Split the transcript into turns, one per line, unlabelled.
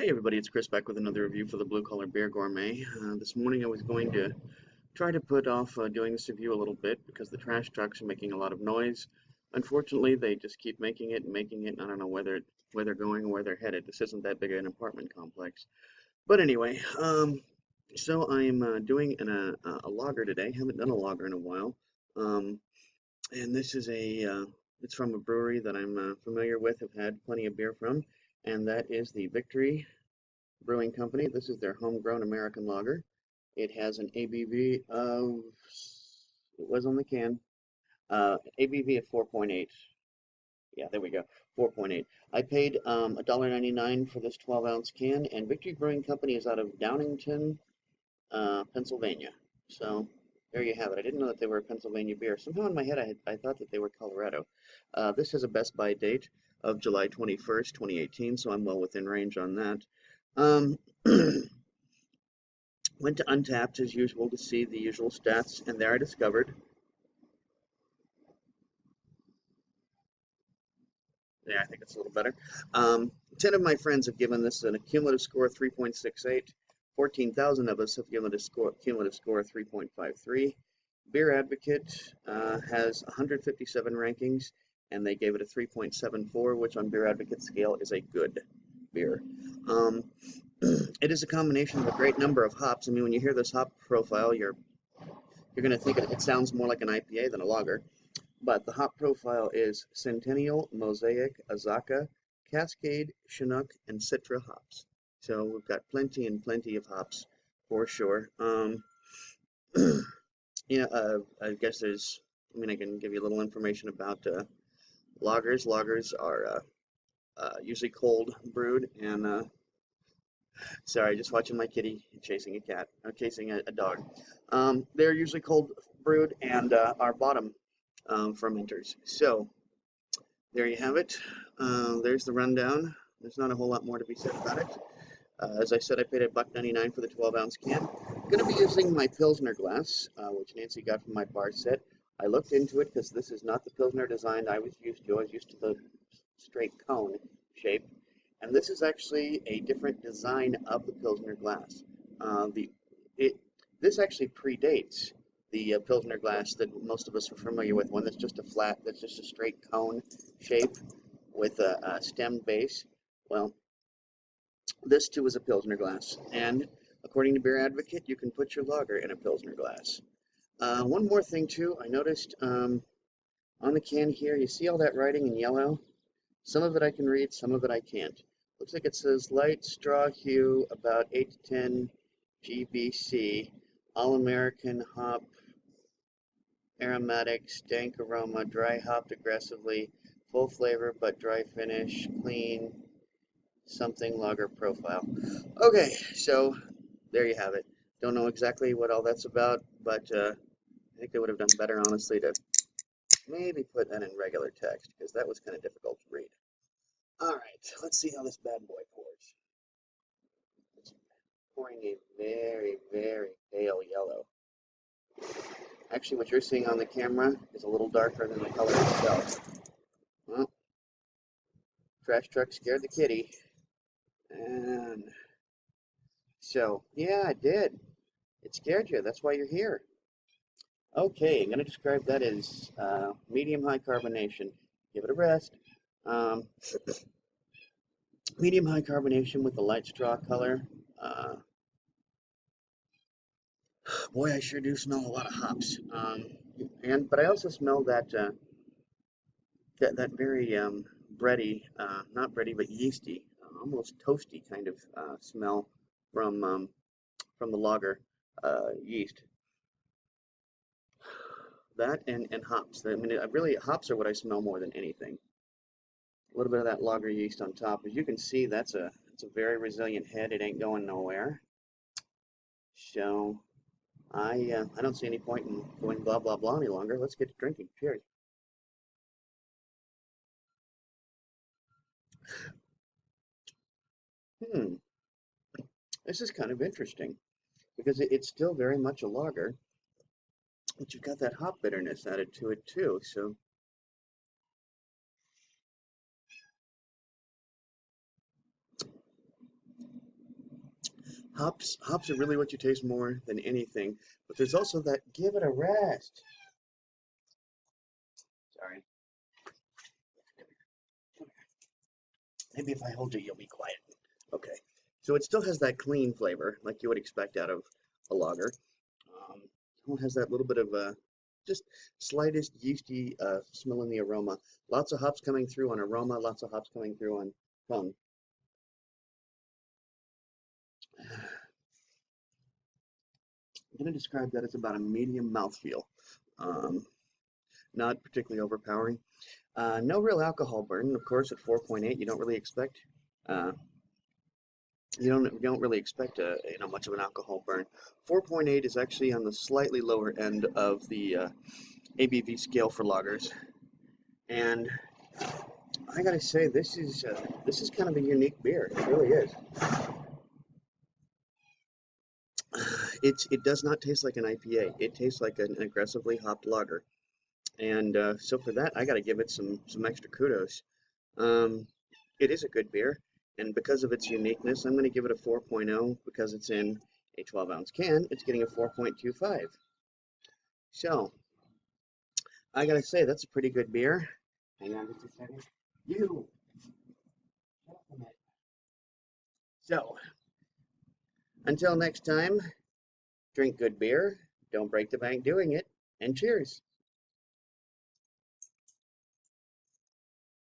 Hey everybody, it's Chris back with another review for the Blue Collar Beer Gourmet. This morning I was going to try to put off doing this review a little bit because the trash trucks are making a lot of noise. Unfortunately, they just keep making it and making it, and I don't know where they're going or where they're headed. This isn't that big of an apartment complex. But anyway, so I'm doing a lager today. Haven't done a lager in a while. Um, and this is it's from a brewery that I'm familiar with, have had plenty of beer from, and that is the Victory Brewing Company. This is their homegrown American lager. It has an ABV of, it was on the can, ABV of 4.8. Yeah, there we go, 4.8. I paid $1.99 for this 12-ounce can, and Victory Brewing Company is out of Downingtown, Pennsylvania. So there you have it. I didn't know that they were a Pennsylvania beer. Somehow in my head I thought that they were Colorado. This has a best by date of July 21st, 2018, so I'm well within range on that. Um, Went to Untapped as usual to see the usual stats, and there I discovered, yeah, I think it's a little better. 10 of my friends have given this an cumulative score of 3.68. 14,000 of us have given it a cumulative score of 3.53. Beer Advocate has 157 rankings, and they gave it a 3.74, which on Beer Advocate scale is a good beer. It is a combination of a great number of hops. I mean, when you hear this hop profile, you're going to think it sounds more like an IPA than a lager. But the hop profile is Centennial, Mosaic, Azacca, Cascade, Chinook, and Citra hops. So we've got plenty and plenty of hops for sure. I guess I can give you a little information about lagers. Lagers are usually cold brewed, and sorry, just watching my kitty chasing a cat, or chasing a dog. They're usually cold brewed and are bottom fermenters. So there you have it. There's the rundown. There's not a whole lot more to be said about it. As I said, I paid $1.99 for the 12-ounce can. I'm going to be using my Pilsner glass, which Nancy got from my bar set. I looked into it because this is not the Pilsner design I was used to. I was used to the straight cone shape. And this is actually a different design of the Pilsner glass. This actually predates the Pilsner glass that most of us are familiar with, one that's just a straight cone shape with a stemmed base. Well, this too is a Pilsner glass, and according to Beer Advocate, you can put your lager in a Pilsner glass. One more thing too, I noticed on the can here, you see all that writing in yellow? Some of it I can read, some of it I can't. Looks like it says light straw hue, about 8 to 10 GBC, all American hop, aromatic, dank aroma, dry hopped aggressively, full flavor but dry finish, clean, something lager profile. Okay, so there you have it. Don't know exactly what all that's about, but I think they would have done better, honestly, to maybe put that in regular text, because that was kind of difficult to read. All right, let's see how this bad boy pours. It's pouring a very, very pale yellow. Actually, what you're seeing on the camera is a little darker than the color itself. Well, trash truck scared the kitty. And so, yeah, it did. It scared you. That's why you're here. Okay, I'm going to describe that as medium-high carbonation. Give it a rest. Um, Medium-high carbonation with a light straw color. Boy, I sure do smell a lot of hops. But I also smell that very bready, not bready, but yeasty, almost toasty kind of smell from the lager yeast. That and hops. I mean, really, hops are what I smell more than anything. A little bit of that lager yeast on top. As you can see, it's a very resilient head. It ain't going nowhere. So I don't see any point in going blah blah blah any longer. Let's get to drinking. Cheers. Hmm. This is kind of interesting because it's still very much a lager, but you've got that hop bitterness added to it too. So Hops are really what you taste more than anything, but there's also that give it a rest. Sorry. Maybe if I hold you, you'll be quiet. Okay. So it still has that clean flavor, like you would expect out of a lager. It has that little bit of just slightest yeasty smell in the aroma. Lots of hops coming through on aroma, lots of hops coming through on tongue. I'm going to describe that as about a medium mouthfeel. Um, Not particularly overpowering. No real alcohol burn, of course, at 4.8. You don't really expect uh, you don't really expect much of an alcohol burn. 4.8 is actually on the slightly lower end of the ABV scale for lagers, and I gotta say this is kind of a unique beer. It really is. It does not taste like an IPA. It tastes like an aggressively hopped lager, and so for that I gotta give it some extra kudos. Um, it is a good beer, and because of its uniqueness, I'm going to give it a 4.0 because it's in a 12-ounce can. It's getting a 4.25. So I gotta say that's a pretty good beer. Hang on just a second. You. So until next time, drink good beer. Don't break the bank doing it, and cheers.